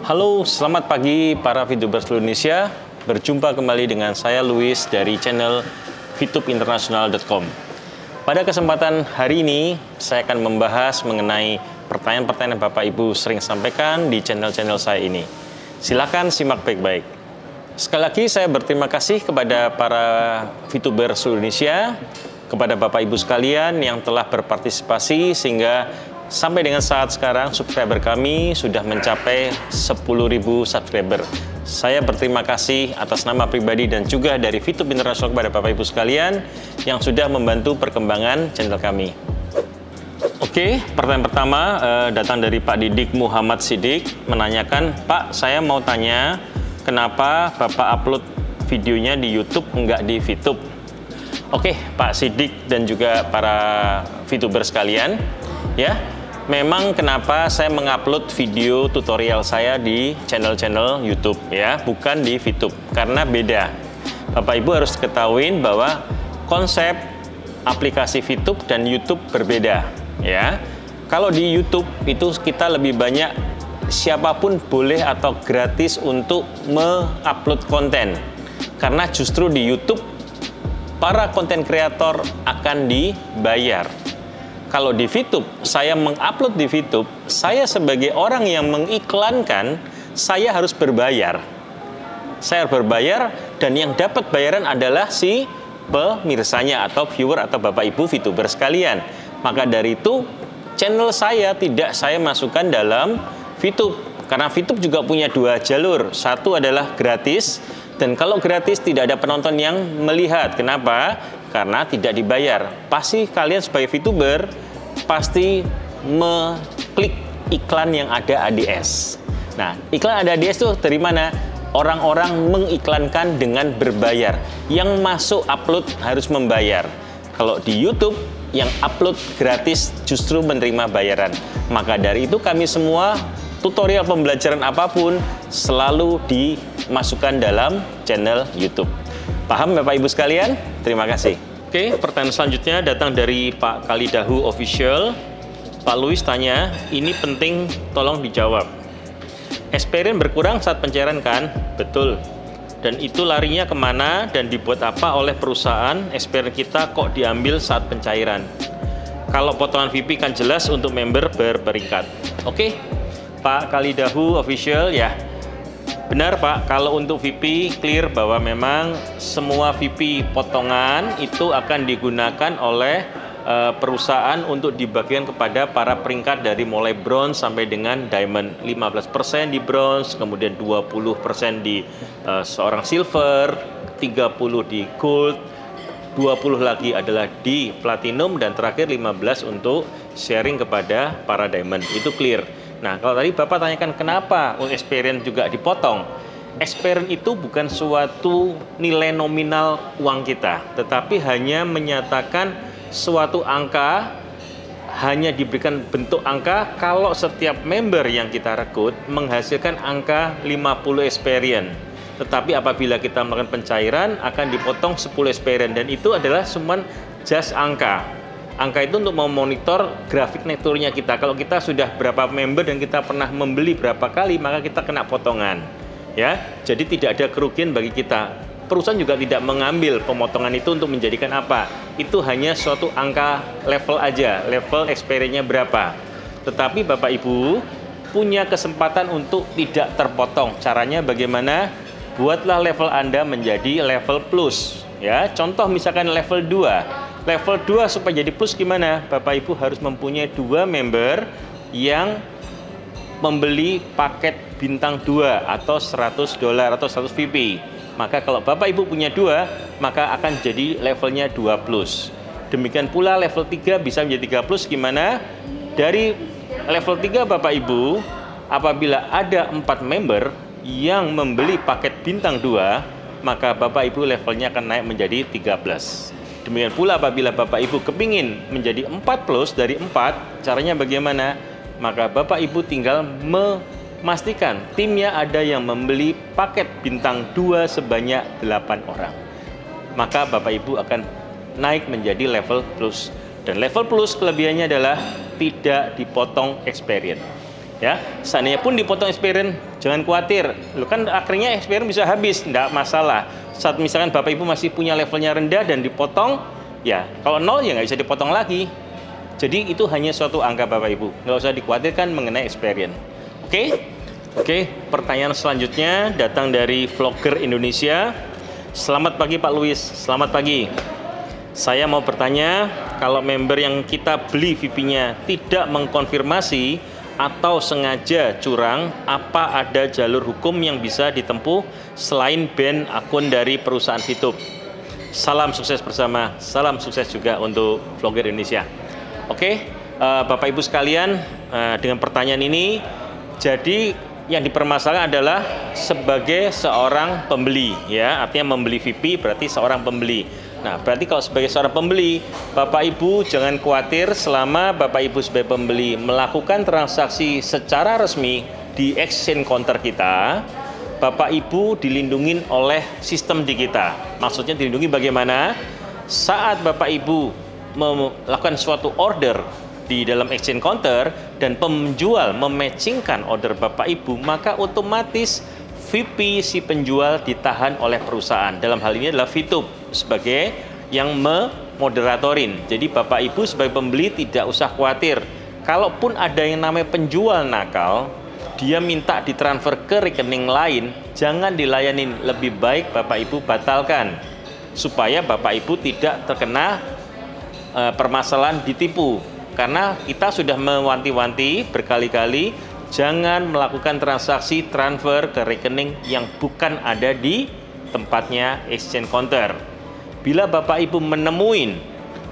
Halo, selamat pagi para VTuber seluruh Indonesia. Berjumpa kembali dengan saya Luis dari channel VTubeInternational.com. Pada kesempatan hari ini, saya akan membahas mengenai pertanyaan-pertanyaan yang Bapak Ibu sering sampaikan di channel-channel saya ini. Silakan simak baik-baik. Sekali lagi saya berterima kasih kepada para VTuber seluruh Indonesia, kepada Bapak Ibu sekalian yang telah berpartisipasi sehingga sampai dengan saat sekarang subscriber kami sudah mencapai 10.000 subscriber. Saya berterima kasih atas nama pribadi dan juga dari VTube International kepada Bapak Ibu sekalian yang sudah membantu perkembangan channel kami. Oke, pertanyaan pertama datang dari Pak Didik Muhammad Sidik menanyakan, Pak, saya mau tanya kenapa Bapak upload videonya di YouTube enggak di VTube? Oke, Pak Sidik dan juga para VTuber sekalian, ya. Memang kenapa saya mengupload video tutorial saya di channel-channel YouTube ya, bukan di VTube, karena beda. Bapak Ibu harus ketahui bahwa konsep aplikasi VTube dan YouTube berbeda ya. Kalau di YouTube itu kita lebih banyak siapapun boleh atau gratis untuk mengupload konten. Karena justru di YouTube para konten kreator akan dibayar. Kalau di VTube, saya mengupload di VTube, saya sebagai orang yang mengiklankan, saya harus berbayar. Saya harus berbayar dan yang dapat bayaran adalah si pemirsanya atau viewer atau Bapak Ibu VTuber sekalian. Maka dari itu, channel saya tidak saya masukkan dalam VTube. Karena VTube juga punya dua jalur. Satu adalah gratis, dan kalau gratis tidak ada penonton yang melihat. Kenapa? Karena tidak dibayar. Pasti kalian sebagai VTuber pasti mengklik iklan yang ada ADS. Nah, iklan ada ADS itu dari mana? Orang-orang mengiklankan dengan berbayar. Yang masuk upload harus membayar. Kalau di YouTube, yang upload gratis justru menerima bayaran. Maka dari itu kami semua tutorial pembelajaran apapun selalu dimasukkan dalam channel YouTube. Paham Bapak Ibu sekalian? Terima kasih. Oke, pertanyaan selanjutnya datang dari Pak Kalidahu Official. Pak Luis tanya, ini penting tolong dijawab. Experience berkurang saat pencairan kan? Betul. Dan itu larinya kemana dan dibuat apa oleh perusahaan? Experience kita kok diambil saat pencairan? Kalau potongan VIP kan jelas untuk member berperingkat. Oke, Pak Kalidahu Official ya. Benar Pak, kalau untuk VIP clear bahwa memang semua VIP potongan itu akan digunakan oleh perusahaan untuk dibagikan kepada para peringkat dari mulai bronze sampai dengan diamond. 15% di bronze, kemudian 20% di seorang silver, 30 di gold, 20 lagi adalah di platinum, dan terakhir 15 untuk sharing kepada para diamond. Itu clear. Nah, kalau tadi Bapak tanyakan kenapa experience juga dipotong. Experience itu bukan suatu nilai nominal uang kita, tetapi hanya menyatakan suatu angka, hanya diberikan bentuk angka kalau setiap member yang kita rekrut menghasilkan angka 50 experience. Tetapi apabila kita melakukan pencairan akan dipotong 10 experience, dan itu adalah cuma just angka. Angka itu untuk memonitor grafik networknya kita. Kalau kita sudah berapa member dan kita pernah membeli berapa kali, maka kita kena potongan. Ya, jadi tidak ada kerugian bagi kita. Perusahaan juga tidak mengambil pemotongan itu untuk menjadikan apa. Itu hanya suatu angka level aja, level experience-nya berapa. Tetapi Bapak Ibu punya kesempatan untuk tidak terpotong. Caranya bagaimana? Buatlah level Anda menjadi level plus. Ya, contoh misalkan level 2. Level 2 supaya jadi plus gimana? Bapak Ibu harus mempunyai 2 member yang membeli paket bintang 2 atau $100 atau 100 VIP. Maka kalau Bapak Ibu punya 2, maka akan jadi levelnya 2 plus. Demikian pula level 3 bisa menjadi 3 plus gimana? Dari level 3 Bapak Ibu, apabila ada 4 member yang membeli paket bintang 2, maka Bapak Ibu levelnya akan naik menjadi 13. Demikian pula apabila Bapak Ibu kepingin menjadi 4 plus dari 4, caranya bagaimana? Maka Bapak Ibu tinggal memastikan timnya ada yang membeli paket bintang 2 sebanyak 8 orang. Maka Bapak Ibu akan naik menjadi level plus. Dan level plus kelebihannya adalah tidak dipotong experience. Ya, seandainya pun dipotong experience, jangan khawatir. Lu kan akhirnya experience bisa habis, enggak masalah. Saat misalkan Bapak Ibu masih punya levelnya rendah dan dipotong, ya kalau 0 ya nggak bisa dipotong lagi. Jadi itu hanya suatu angka Bapak Ibu, nggak usah dikhawatirkan mengenai experience. Oke, pertanyaan selanjutnya datang dari vlogger Indonesia. Selamat pagi Pak Luis, selamat pagi. Saya mau bertanya, kalau member yang kita beli VIP-nya tidak mengkonfirmasi atau sengaja curang, apa ada jalur hukum yang bisa ditempuh selain ban akun dari perusahaan Fitup? Salam sukses bersama, salam sukses juga untuk vlogger Indonesia. Oke, Bapak Ibu sekalian, dengan pertanyaan ini, jadi yang dipermasalahkan adalah sebagai seorang pembeli, ya, artinya membeli VIP berarti seorang pembeli. Nah, berarti kalau sebagai seorang pembeli, Bapak Ibu jangan khawatir selama Bapak Ibu sebagai pembeli melakukan transaksi secara resmi di exchange counter kita, Bapak Ibu dilindungi oleh sistem di kita. Maksudnya dilindungi bagaimana? Saat Bapak Ibu melakukan suatu order di dalam exchange counter dan penjual mematchingkan order Bapak Ibu, maka otomatis VIP si penjual ditahan oleh perusahaan. Dalam hal ini adalah Fitup sebagai yang memoderatorin. Jadi Bapak Ibu sebagai pembeli tidak usah khawatir. Kalaupun ada yang namanya penjual nakal, dia minta ditransfer ke rekening lain, jangan dilayanin. Lebih baik Bapak Ibu batalkan supaya Bapak Ibu tidak terkena permasalahan ditipu. Karena kita sudah mewanti-wanti berkali-kali, jangan melakukan transaksi transfer ke rekening yang bukan ada di tempatnya exchange counter. Bila Bapak Ibu menemuin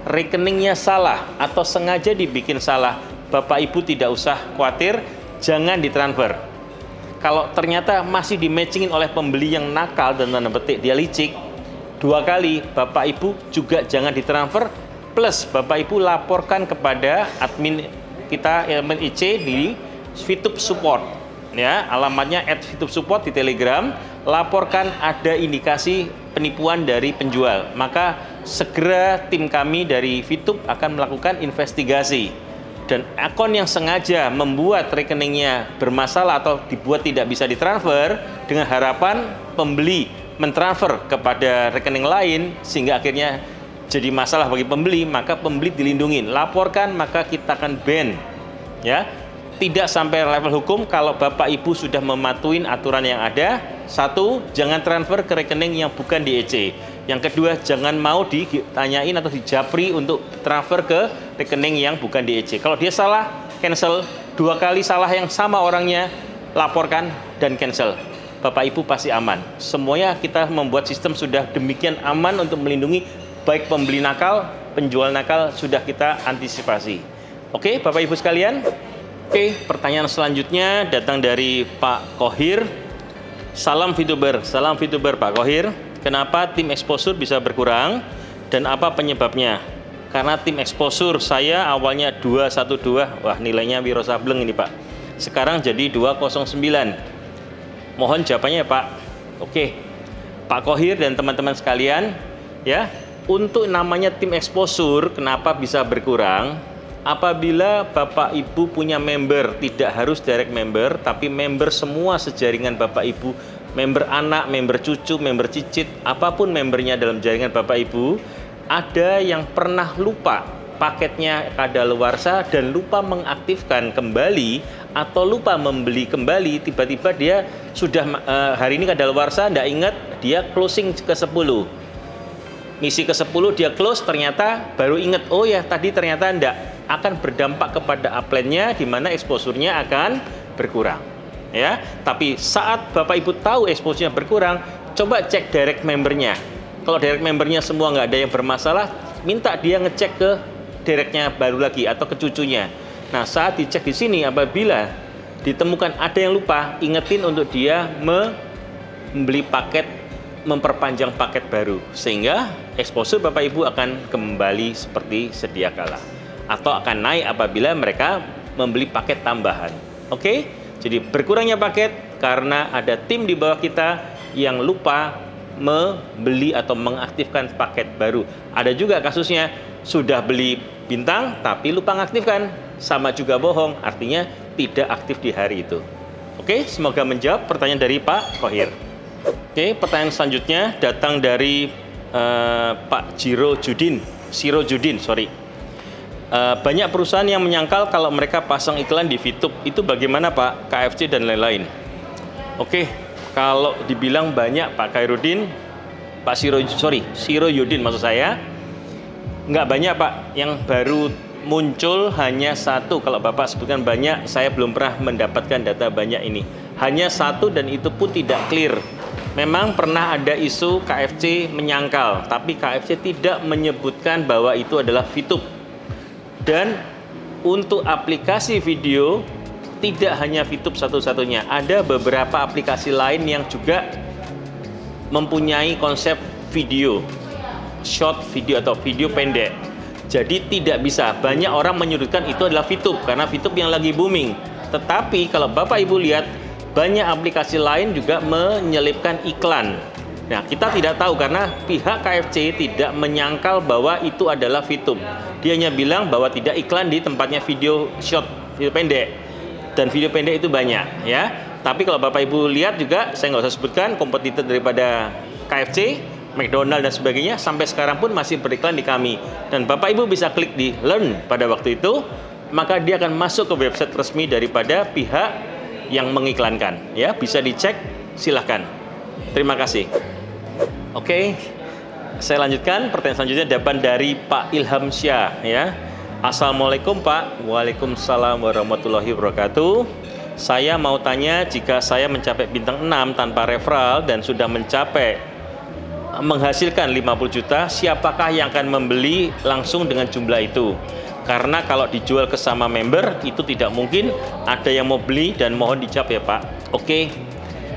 rekeningnya salah atau sengaja dibikin salah, Bapak Ibu tidak usah khawatir, jangan ditransfer. Kalau ternyata masih di-matchingin oleh pembeli yang nakal dan tanda petik dia licik, 2 kali, Bapak Ibu juga jangan ditransfer, plus Bapak Ibu laporkan kepada admin kita, admin IC di Fitup Support, ya, alamatnya @fitupsupport di Telegram. Laporkan ada indikasi penipuan dari penjual, maka segera tim kami dari Fitup akan melakukan investigasi. Dan akun yang sengaja membuat rekeningnya bermasalah atau dibuat tidak bisa ditransfer dengan harapan pembeli mentransfer kepada rekening lain sehingga akhirnya jadi masalah bagi pembeli, maka pembeli dilindungi. Laporkan, maka kita akan ban, ya. Tidak sampai level hukum kalau Bapak Ibu sudah mematuhi aturan yang ada. 1, jangan transfer ke rekening yang bukan di EC. Yang kedua, jangan mau ditanyain atau dijapri untuk transfer ke rekening yang bukan di EC. Kalau dia salah, cancel. 2 kali salah yang sama orangnya, laporkan dan cancel. Bapak Ibu pasti aman. Semuanya kita membuat sistem sudah demikian aman untuk melindungi baik pembeli nakal, penjual nakal sudah kita antisipasi. Oke, Bapak Ibu sekalian. Oke, pertanyaan selanjutnya datang dari Pak Kohir. Salam VTuber Pak Kohir. Kenapa tim exposure bisa berkurang dan apa penyebabnya? Karena tim exposure saya awalnya 212, wah nilainya Wiro Sableng ini Pak. Sekarang jadi 209. Mohon jawabannya Pak. Oke, Pak Kohir dan teman-teman sekalian, ya, untuk namanya tim exposure kenapa bisa berkurang? Apabila Bapak Ibu punya member, tidak harus direct member, tapi member semua sejaringan Bapak Ibu, member anak, member cucu, member cicit, apapun membernya dalam jaringan Bapak Ibu, ada yang pernah lupa paketnya kadaluarsa dan lupa mengaktifkan kembali atau lupa membeli kembali, tiba-tiba dia sudah hari ini kadaluarsa, tidak ingat, dia closing ke 10. Misi ke 10 dia close, ternyata baru ingat, oh ya tadi ternyata enggak, akan berdampak kepada upline-nya di mana exposure-nya akan berkurang, ya. Tapi saat Bapak Ibu tahu exposure-nya berkurang, coba cek direct membernya. Kalau direct membernya semua nggak ada yang bermasalah, minta dia ngecek ke directnya baru lagi atau ke cucunya. Nah, saat dicek di sini apabila ditemukan ada yang lupa, ingetin untuk dia membeli paket, memperpanjang paket baru sehingga exposure Bapak Ibu akan kembali seperti sedia kala atau akan naik apabila mereka membeli paket tambahan. Oke, jadi berkurangnya paket karena ada tim di bawah kita yang lupa membeli atau mengaktifkan paket baru. Ada juga kasusnya sudah beli bintang tapi lupa mengaktifkan, sama juga bohong, artinya tidak aktif di hari itu. Oke, semoga menjawab pertanyaan dari Pak Khohir. Oke, pertanyaan selanjutnya datang dari Pak Siro Judin. Banyak perusahaan yang menyangkal kalau mereka pasang iklan di VTube. Itu bagaimana Pak? KFC dan lain-lain. Oke, kalau dibilang banyak Pak Siro Yudin maksud saya, nggak banyak Pak. Yang baru muncul hanya satu. Kalau Bapak sebutkan banyak, saya belum pernah mendapatkan data banyak ini. Hanya satu dan itu pun tidak clear. Memang pernah ada isu KFC menyangkal, tapi KFC tidak menyebutkan bahwa itu adalah VTube. Dan untuk aplikasi video, tidak hanya VTube satu-satunya. Ada beberapa aplikasi lain yang juga mempunyai konsep video, short video atau video pendek. Jadi tidak bisa. Banyak orang menyudutkan itu adalah VTube, karena VTube yang lagi booming. Tetapi kalau Bapak Ibu lihat, banyak aplikasi lain juga menyelipkan iklan. Nah, kita tidak tahu karena pihak KFC tidak menyangkal bahwa itu adalah VTube. Dia hanya bilang bahwa tidak iklan di tempatnya video short, video pendek. Dan video pendek itu banyak, ya. Tapi kalau Bapak Ibu lihat juga, saya nggak usah sebutkan kompetitor daripada KFC, McDonald dan sebagainya, sampai sekarang pun masih beriklan di kami. Dan Bapak Ibu bisa klik di Learn pada waktu itu, maka dia akan masuk ke website resmi daripada pihak yang mengiklankan, ya. Bisa dicek, silahkan. Terima kasih. Oke, saya lanjutkan. Pertanyaan selanjutnya dapat dari Pak Ilham Syah, ya. Assalamualaikum Pak. Waalaikumsalam warahmatullahi wabarakatuh. Saya mau tanya, jika saya mencapai bintang 6 tanpa referral dan sudah mencapai menghasilkan 50 juta, siapakah yang akan membeli langsung dengan jumlah itu? Karena kalau dijual ke sama member, itu tidak mungkin ada yang mau beli, dan mohon dijawab ya Pak. Oke,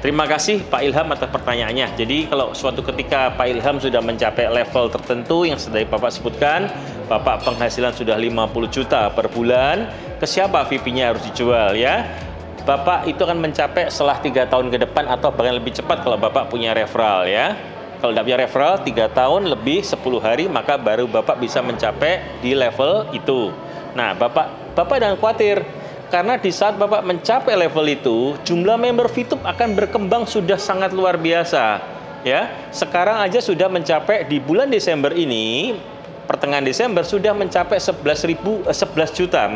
terima kasih Pak Ilham atas pertanyaannya. Jadi kalau suatu ketika Pak Ilham sudah mencapai level tertentu yang sudah Bapak sebutkan, Bapak penghasilan sudah 50 juta per bulan, ke siapa VP-nya harus dijual, ya? Bapak itu akan mencapai setelah 3 tahun ke depan atau bahkan lebih cepat kalau Bapak punya referral, ya. Kalau tidak punya referral 3 tahun lebih 10 hari, maka baru Bapak bisa mencapai di level itu. Nah, Bapak jangan khawatir, karena di saat Bapak mencapai level itu, jumlah member VTube akan berkembang sudah sangat luar biasa, ya. Sekarang aja sudah mencapai di bulan Desember ini, pertengahan Desember sudah mencapai 11 juta,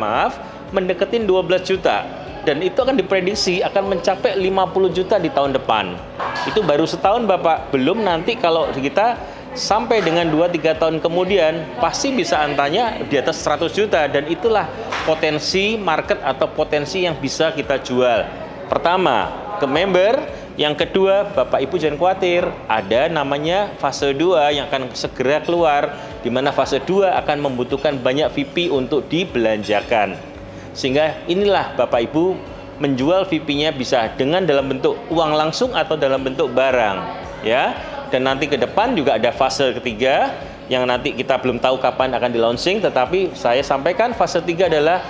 mendeketin 12 juta. Dan itu akan diprediksi akan mencapai 50 juta di tahun depan. Itu baru setahun Bapak, belum nanti kalau kita sampai dengan 2-3 tahun kemudian pasti bisa angkanya di atas 100 juta. Dan itulah potensi market atau potensi yang bisa kita jual. Pertama, ke member. Yang kedua, Bapak Ibu jangan khawatir, ada namanya fase 2 yang akan segera keluar, di mana fase 2 akan membutuhkan banyak VP untuk dibelanjakan. Sehingga inilah Bapak Ibu menjual VP-nya bisa dengan dalam bentuk uang langsung atau dalam bentuk barang, ya. Dan nanti ke depan juga ada fase ketiga yang nanti kita belum tahu kapan akan di-launching, tetapi saya sampaikan fase 3 adalah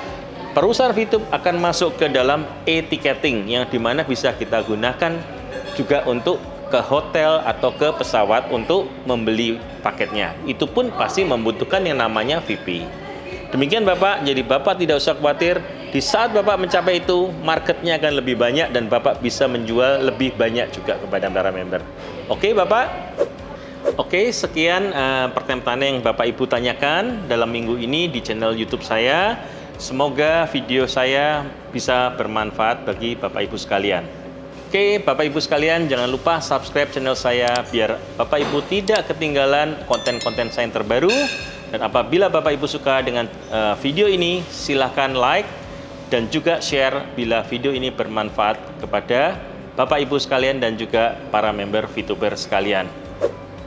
perusahaan VTube akan masuk ke dalam e-ticketing yang dimana bisa kita gunakan juga untuk ke hotel atau ke pesawat untuk membeli paketnya. Itu pun pasti membutuhkan yang namanya VP. Demikian Bapak, jadi Bapak tidak usah khawatir, di saat Bapak mencapai itu, marketnya akan lebih banyak dan Bapak bisa menjual lebih banyak juga kepada para member. Oke Bapak? Oke, sekian pertanyaan yang Bapak Ibu tanyakan dalam minggu ini di channel YouTube saya. Semoga video saya bisa bermanfaat bagi Bapak Ibu sekalian. Oke, Bapak Ibu sekalian, jangan lupa subscribe channel saya biar Bapak Ibu tidak ketinggalan konten-konten saya yang terbaru. Dan apabila Bapak Ibu suka dengan video ini, silahkan like dan juga share bila video ini bermanfaat kepada Bapak Ibu sekalian dan juga para member VTuber sekalian.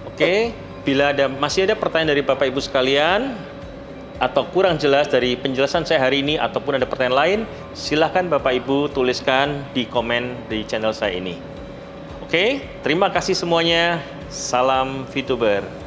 Oke, bila masih ada pertanyaan dari Bapak Ibu sekalian atau kurang jelas dari penjelasan saya hari ini ataupun ada pertanyaan lain, silahkan Bapak Ibu tuliskan di komen di channel saya ini. Oke, terima kasih semuanya. Salam VTuber.